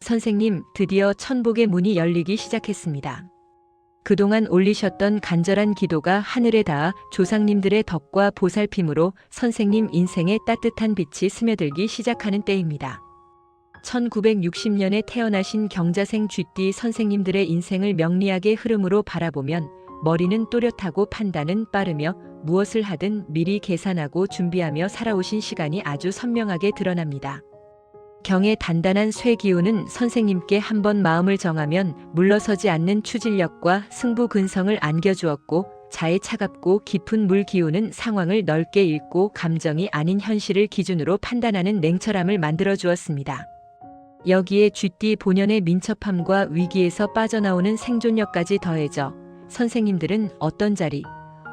선생님, 드디어 천복의 문이 열리기 시작했습니다. 그동안 올리셨던 간절한 기도가 하늘에 닿아 조상님들의 덕과 보살핌으로 선생님 인생에 따뜻한 빛이 스며들기 시작하는 때입니다. 1960년에 태어나신 경자생 쥐띠 선생님들의 인생을 명리학의 흐름으로 바라보면 머리는 또렷하고 판단은 빠르며 무엇을 하든 미리 계산하고 준비하며 살아오신 시간이 아주 선명하게 드러납니다. 경의 단단한 쇠 기운은 선생님께 한번 마음을 정하면 물러서지 않는 추진력과 승부 근성을 안겨주었고, 자의 차갑고 깊은 물 기운은 상황을 넓게 읽고 감정이 아닌 현실을 기준으로 판단하는 냉철함을 만들어 주었습니다. 여기에 쥐띠 본연의 민첩함과 위기에서 빠져나오는 생존력까지 더해져 선생님들은 어떤 자리,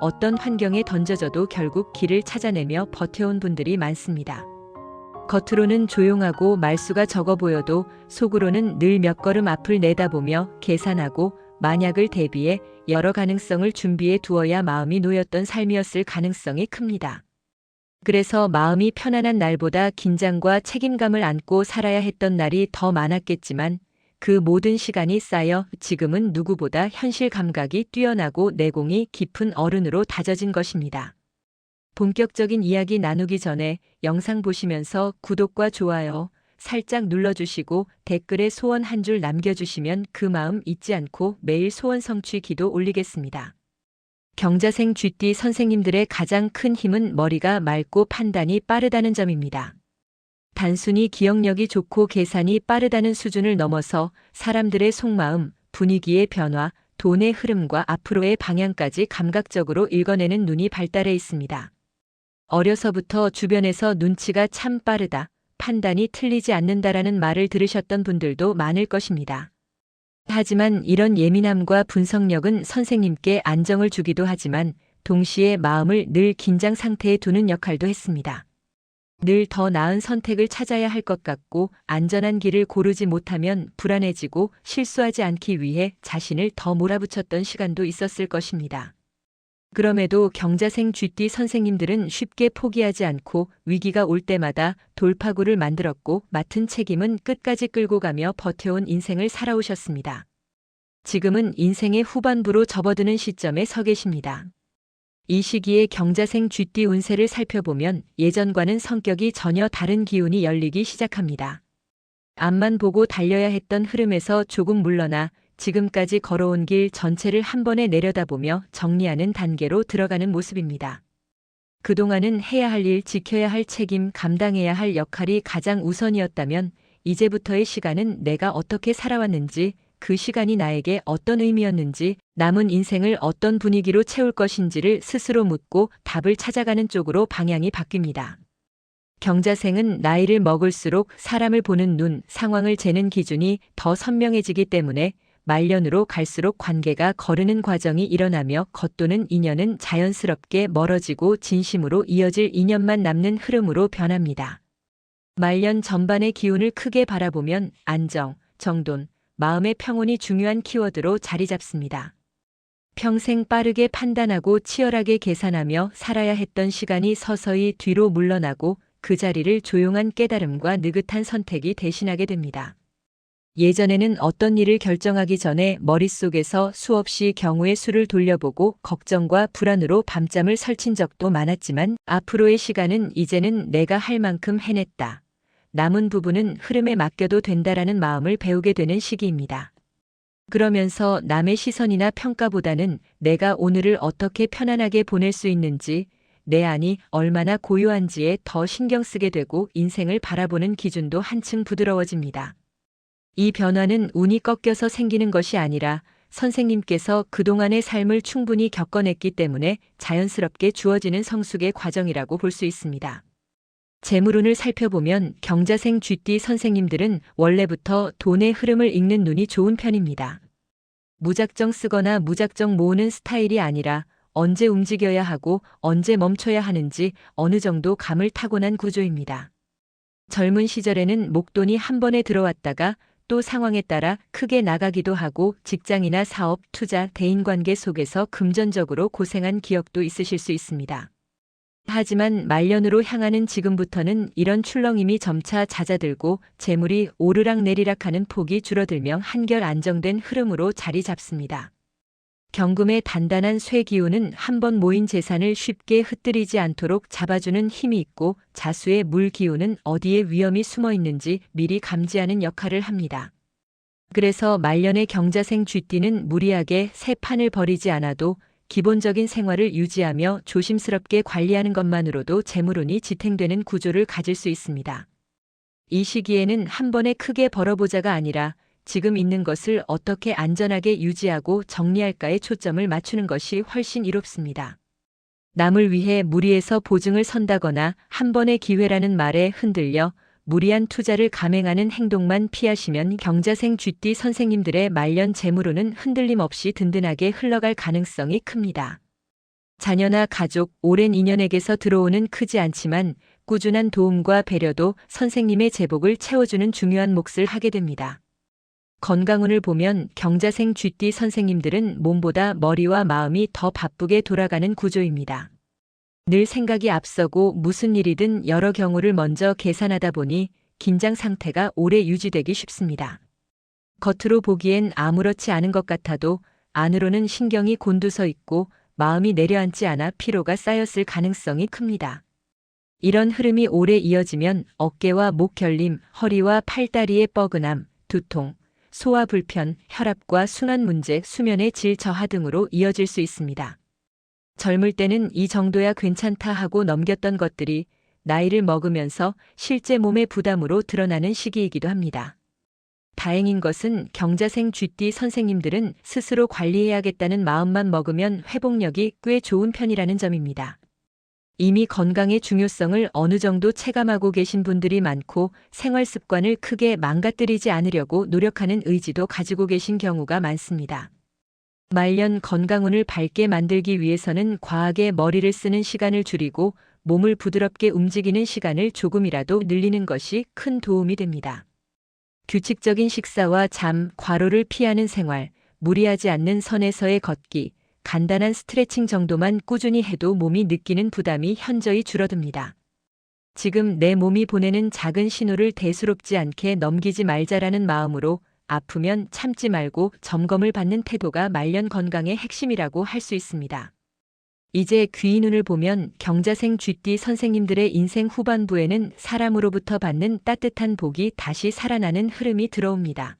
어떤 환경에 던져져도 결국 길을 찾아내며 버텨온 분들이 많습니다. 겉으로는 조용하고 말수가 적어 보여도 속으로는 늘 몇 걸음 앞을 내다보며 계산하고 만약을 대비해 여러 가능성을 준비해 두어야 마음이 놓였던 삶이었을 가능성이 큽니다. 그래서 마음이 편안한 날보다 긴장과 책임감을 안고 살아야 했던 날이 더 많았겠지만 그 모든 시간이 쌓여 지금은 누구보다 현실 감각이 뛰어나고 내공이 깊은 어른으로 다져진 것입니다. 본격적인 이야기 나누기 전에 영상 보시면서 구독과 좋아요 살짝 눌러주시고 댓글에 소원 한 줄 남겨주시면 그 마음 잊지 않고 매일 소원 성취 기도 올리겠습니다. 경자생 쥐띠 선생님들의 가장 큰 힘은 머리가 맑고 판단이 빠르다는 점입니다. 단순히 기억력이 좋고 계산이 빠르다는 수준을 넘어서 사람들의 속마음, 분위기의 변화, 돈의 흐름과 앞으로의 방향까지 감각적으로 읽어내는 눈이 발달해 있습니다. 어려서부터 주변에서 눈치가 참 빠르다, 판단이 틀리지 않는다라는 말을 들으셨던 분들도 많을 것입니다. 하지만 이런 예민함과 분석력은 선생님께 안정을 주기도 하지만 동시에 마음을 늘 긴장 상태에 두는 역할도 했습니다. 늘 더 나은 선택을 찾아야 할 것 같고 안전한 길을 고르지 못하면 불안해지고 실수하지 않기 위해 자신을 더 몰아붙였던 시간도 있었을 것입니다. 그럼에도 경자생 쥐띠 선생님들은 쉽게 포기하지 않고 위기가 올 때마다 돌파구를 만들었고 맡은 책임은 끝까지 끌고 가며 버텨온 인생을 살아오셨습니다. 지금은 인생의 후반부로 접어드는 시점에 서 계십니다. 이 시기에 경자생 쥐띠 운세를 살펴보면 예전과는 성격이 전혀 다른 기운이 열리기 시작합니다. 앞만 보고 달려야 했던 흐름에서 조금 물러나 지금까지 걸어온 길 전체를 한 번에 내려다보며 정리하는 단계로 들어가는 모습입니다. 그동안은 해야 할 일, 지켜야 할 책임, 감당해야 할 역할이 가장 우선이었다면 이제부터의 시간은 내가 어떻게 살아왔는지, 그 시간이 나에게 어떤 의미였는지, 남은 인생을 어떤 분위기로 채울 것인지를 스스로 묻고 답을 찾아가는 쪽으로 방향이 바뀝니다. 경자생은 나이를 먹을수록 사람을 보는 눈, 상황을 재는 기준이 더 선명해지기 때문에 말년으로 갈수록 관계가 거르는 과정이 일어나며 겉도는 인연은 자연스럽게 멀어지고 진심으로 이어질 인연만 남는 흐름으로 변합니다. 말년 전반의 기운을 크게 바라보면 안정, 정돈, 마음의 평온이 중요한 키워드로 자리 잡습니다. 평생 빠르게 판단하고 치열하게 계산하며 살아야 했던 시간이 서서히 뒤로 물러나고 그 자리를 조용한 깨달음과 느긋한 선택이 대신하게 됩니다. 예전에는 어떤 일을 결정하기 전에 머릿속에서 수없이 경우의 수를 돌려보고 걱정과 불안으로 밤잠을 설친 적도 많았지만 앞으로의 시간은 이제는 내가 할 만큼 해냈다. 남은 부분은 흐름에 맡겨도 된다라는 마음을 배우게 되는 시기입니다. 그러면서 남의 시선이나 평가보다는 내가 오늘을 어떻게 편안하게 보낼 수 있는지, 내 안이 얼마나 고요한지에 더 신경 쓰게 되고 인생을 바라보는 기준도 한층 부드러워집니다. 이 변화는 운이 꺾여서 생기는 것이 아니라 선생님께서 그동안의 삶을 충분히 겪어냈기 때문에 자연스럽게 주어지는 성숙의 과정이라고 볼 수 있습니다. 재물운을 살펴보면 경자생 쥐띠 선생님들은 원래부터 돈의 흐름을 읽는 눈이 좋은 편입니다. 무작정 쓰거나 무작정 모으는 스타일이 아니라 언제 움직여야 하고 언제 멈춰야 하는지 어느 정도 감을 타고난 구조입니다. 젊은 시절에는 목돈이 한 번에 들어왔다가 또 상황에 따라 크게 나가기도 하고 직장이나 사업, 투자, 대인관계 속에서 금전적으로 고생한 기억도 있으실 수 있습니다. 하지만 말년으로 향하는 지금부터는 이런 출렁임이 점차 잦아들고 재물이 오르락내리락하는 폭이 줄어들며 한결 안정된 흐름으로 자리 잡습니다. 경금의 단단한 쇠 기운은 한번 모인 재산을 쉽게 흩뜨리지 않도록 잡아주는 힘이 있고, 자수의 물 기운은 어디에 위험이 숨어 있는지 미리 감지하는 역할을 합니다. 그래서 말년의 경자생 쥐띠는 무리하게 새 판을 벌이지 않아도 기본적인 생활을 유지하며 조심스럽게 관리하는 것만으로도 재물운이 지탱되는 구조를 가질 수 있습니다. 이 시기에는 한 번에 크게 벌어보자가 아니라 지금 있는 것을 어떻게 안전하게 유지하고 정리할까에 초점을 맞추는 것이 훨씬 이롭습니다. 남을 위해 무리해서 보증을 선다거나 한 번의 기회라는 말에 흔들려 무리한 투자를 감행하는 행동만 피하시면 경자생 쥐띠 선생님들의 말년 재물운은 흔들림 없이 든든하게 흘러갈 가능성이 큽니다. 자녀나 가족, 오랜 인연에게서 들어오는 크지 않지만 꾸준한 도움과 배려도 선생님의 제복을 채워주는 중요한 몫을 하게 됩니다. 건강운을 보면 경자생 쥐띠 선생님들은 몸보다 머리와 마음이 더 바쁘게 돌아가는 구조입니다. 늘 생각이 앞서고 무슨 일이든 여러 경우를 먼저 계산하다 보니 긴장 상태가 오래 유지되기 쉽습니다. 겉으로 보기엔 아무렇지 않은 것 같아도 안으로는 신경이 곤두서 있고 마음이 내려앉지 않아 피로가 쌓였을 가능성이 큽니다. 이런 흐름이 오래 이어지면 어깨와 목 결림, 허리와 팔다리의 뻐근함, 두통, 소화 불편, 혈압과 순환 문제, 수면의 질 저하 등으로 이어질 수 있습니다. 젊을 때는 이 정도야 괜찮다 하고 넘겼던 것들이 나이를 먹으면서 실제 몸의 부담으로 드러나는 시기이기도 합니다. 다행인 것은 경자생 쥐띠 선생님들은 스스로 관리해야겠다는 마음만 먹으면 회복력이 꽤 좋은 편이라는 점입니다. 이미 건강의 중요성을 어느 정도 체감하고 계신 분들이 많고 생활 습관을 크게 망가뜨리지 않으려고 노력하는 의지도 가지고 계신 경우가 많습니다. 말년 건강운을 밝게 만들기 위해서는 과하게 머리를 쓰는 시간을 줄이고 몸을 부드럽게 움직이는 시간을 조금이라도 늘리는 것이 큰 도움이 됩니다. 규칙적인 식사와 잠, 과로를 피하는 생활, 무리하지 않는 선에서의 걷기, 간단한 스트레칭 정도만 꾸준히 해도 몸이 느끼는 부담이 현저히 줄어듭니다. 지금 내 몸이 보내는 작은 신호를 대수롭지 않게 넘기지 말자라는 마음으로 아프면 참지 말고 점검을 받는 태도가 말년 건강의 핵심이라고 할 수 있습니다. 이제 귀인운을 보면 경자생 쥐띠 선생님들의 인생 후반부에는 사람으로부터 받는 따뜻한 복이 다시 살아나는 흐름이 들어옵니다.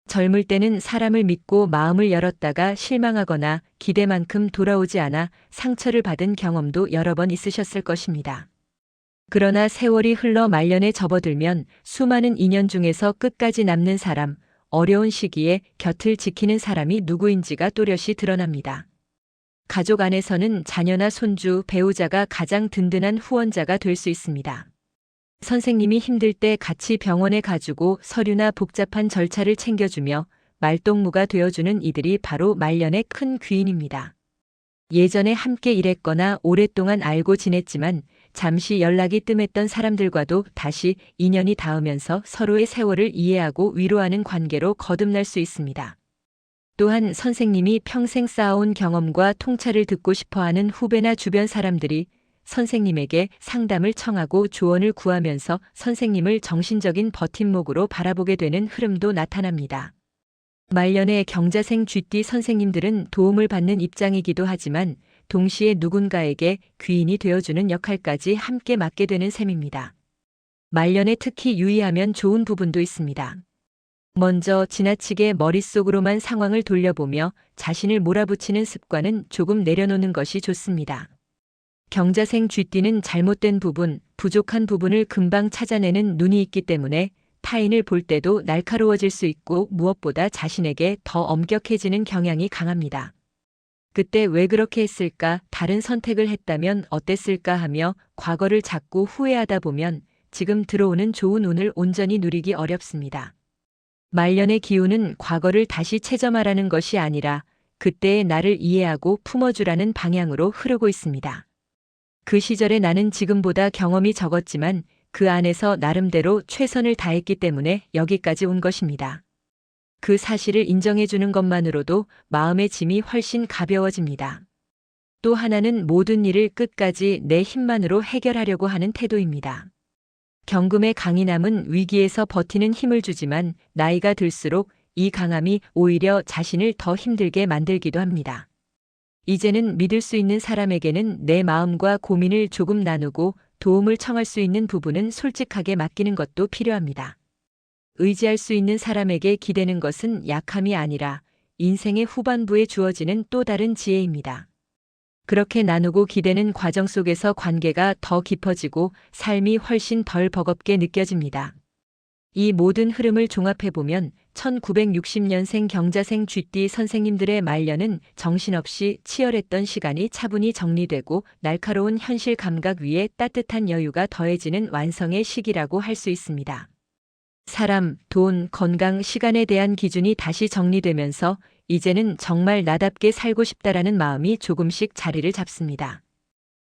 젊을 때는 사람을 믿고 마음을 열었다가 실망하거나 기대만큼 돌아오지 않아 상처를 받은 경험도 여러 번 있으셨을 것입니다. 그러나 세월이 흘러 말년에 접어들면 수많은 인연 중에서 끝까지 남는 사람, 어려운 시기에 곁을 지키는 사람이 누구인지가 또렷이 드러납니다. 가족 안에서는 자녀나 손주, 배우자가 가장 든든한 후원자가 될 수 있습니다. 선생님이 힘들 때 같이 병원에 가주고 서류나 복잡한 절차를 챙겨주며 말동무가 되어주는 이들이 바로 말년의 큰 귀인입니다. 예전에 함께 일했거나 오랫동안 알고 지냈지만 잠시 연락이 뜸했던 사람들과도 다시 인연이 닿으면서 서로의 세월을 이해하고 위로하는 관계로 거듭날 수 있습니다. 또한 선생님이 평생 쌓아온 경험과 통찰을 듣고 싶어하는 후배나 주변 사람들이 선생님에게 상담을 청하고 조언을 구하면서 선생님을 정신적인 버팀목으로 바라보게 되는 흐름도 나타납니다. 말년의 경자생 쥐띠 선생님들은 도움을 받는 입장이기도 하지만 동시에 누군가에게 귀인이 되어주는 역할까지 함께 맡게 되는 셈입니다. 말년에 특히 유의하면 좋은 부분도 있습니다. 먼저 지나치게 머릿속으로만 상황을 돌려보며 자신을 몰아붙이는 습관은 조금 내려놓는 것이 좋습니다. 경자생 쥐띠는 잘못된 부분, 부족한 부분을 금방 찾아내는 눈이 있기 때문에 타인을 볼 때도 날카로워질 수 있고 무엇보다 자신에게 더 엄격해지는 경향이 강합니다. 그때 왜 그렇게 했을까, 다른 선택을 했다면 어땠을까 하며 과거를 자꾸 후회하다 보면 지금 들어오는 좋은 운을 온전히 누리기 어렵습니다. 말년의 기운은 과거를 다시 채점하라는 것이 아니라 그때의 나를 이해하고 품어주라는 방향으로 흐르고 있습니다. 그 시절의 나는 지금보다 경험이 적었지만 그 안에서 나름대로 최선을 다했기 때문에 여기까지 온 것입니다. 그 사실을 인정해주는 것만으로도 마음의 짐이 훨씬 가벼워집니다. 또 하나는 모든 일을 끝까지 내 힘만으로 해결하려고 하는 태도입니다. 경금의 강인함은 위기에서 버티는 힘을 주지만 나이가 들수록 이 강함이 오히려 자신을 더 힘들게 만들기도 합니다. 이제는 믿을 수 있는 사람에게는 내 마음과 고민을 조금 나누고 도움을 청할 수 있는 부분은 솔직하게 맡기는 것도 필요합니다. 의지할 수 있는 사람에게 기대는 것은 약함이 아니라 인생의 후반부에 주어지는 또 다른 지혜입니다. 그렇게 나누고 기대는 과정 속에서 관계가 더 깊어지고 삶이 훨씬 덜 버겁게 느껴집니다. 이 모든 흐름을 종합해보면 1960년생 경자생 쥐띠 선생님들의 말년은 정신없이 치열했던 시간이 차분히 정리되고 날카로운 현실 감각 위에 따뜻한 여유가 더해지는 완성의 시기라고 할 수 있습니다. 사람, 돈, 건강, 시간에 대한 기준이 다시 정리되면서 이제는 정말 나답게 살고 싶다라는 마음이 조금씩 자리를 잡습니다.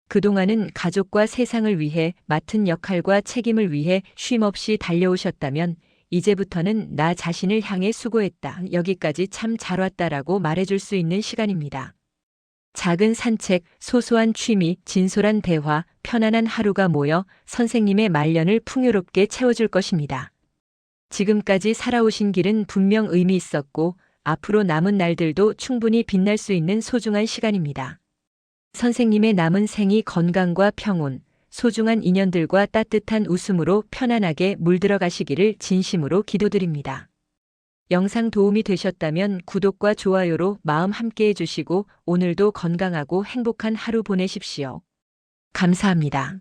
그동안은 가족과 세상을 위해 맡은 역할과 책임을 위해 쉼없이 달려오셨다면 이제부터는 나 자신을 향해 수고했다. 여기까지 참 잘 왔다라고 말해줄 수 있는 시간입니다. 작은 산책, 소소한 취미, 진솔한 대화, 편안한 하루가 모여 선생님의 말년을 풍요롭게 채워줄 것입니다. 지금까지 살아오신 길은 분명 의미 있었고 앞으로 남은 날들도 충분히 빛날 수 있는 소중한 시간입니다. 선생님의 남은 생이 건강과 평온, 소중한 인연들과 따뜻한 웃음으로 편안하게 물들어 가시기를 진심으로 기도드립니다. 영상 도움이 되셨다면 구독과 좋아요로 마음 함께 해주시고 오늘도 건강하고 행복한 하루 보내십시오. 감사합니다.